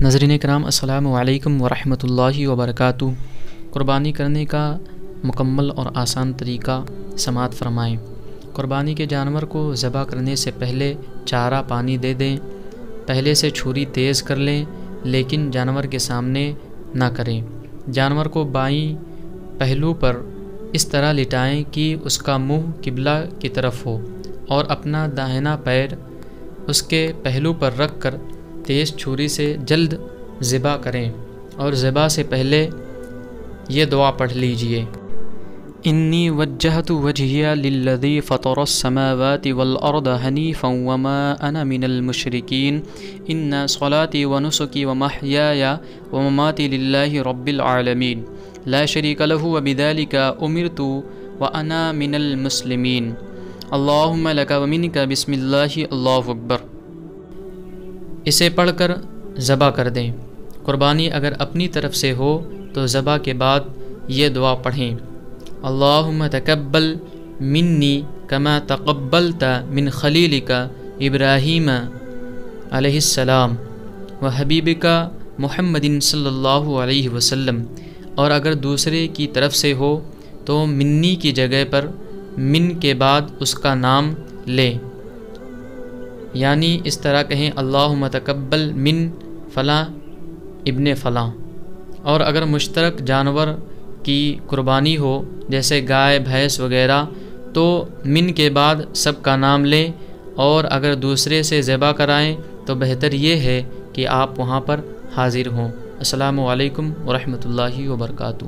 ناظرین کرام، السلام علیکم ورحمۃ اللہ وبرکاتہ۔ قربانی کرنے کا مکمل اور آسان طریقہ سماعت فرمائیں۔ قربانی کے جانور کو ذبح کرنے سے پہلے چارہ پانی دے دیں۔ پہلے سے چھری تیز کر لیں، لیکن جانور کے سامنے نہ کریں۔ جانور کو بائیں پہلو پر اس طرح لٹائیں کہ اس کا منہ قبلہ کی طرف ہو، اور اپنا داہنا پیر اس کے پہلو پر رکھ کر تیز چھری سے جلد ذبح کریں، اور ذبح سے پہلے یہ دعا پڑھ لیجئے: انی وجہت وجہی للذی فطر السماوات والارض حنیفا وما انا من المشرکین ان صلاتی ونسکی ومحیای ومماتی للہ رب العالمین لا شریک لہ وبذلک امرت وانا من المسلمین اللہم لک ومنک بسم اللہ اللہ اکبر۔ اسے پڑھ کر ذبح کر دیں۔ قربانی اگر اپنی طرف سے ہو تو ذبح کے بعد یہ دعا پڑھیں: اللہم تقبل منی کما تقبلت من خلیلک ابراہیم علیہ السلام و حبیبک محمد صلی اللہ علیہ وسلم۔ اور اگر دوسرے کی طرف سے ہو تو منی کی جگہ پر من کے بعد اس کا نام لیں، یعنی اس طرح کہیں: اللہم تقبل من فلاں ابن فلاں۔ اور اگر مشترک جانور کی قربانی ہو جیسے گائے، بھینس وغیرہ، تو من کے بعد سب کا نام لیں، اور اگر دوسرے سے ذبح کرائیں تو بہتر یہ ہے کہ آپ وہاں پر حاضر ہوں۔ السلام علیکم ورحمۃ اللہ وبرکاتہ۔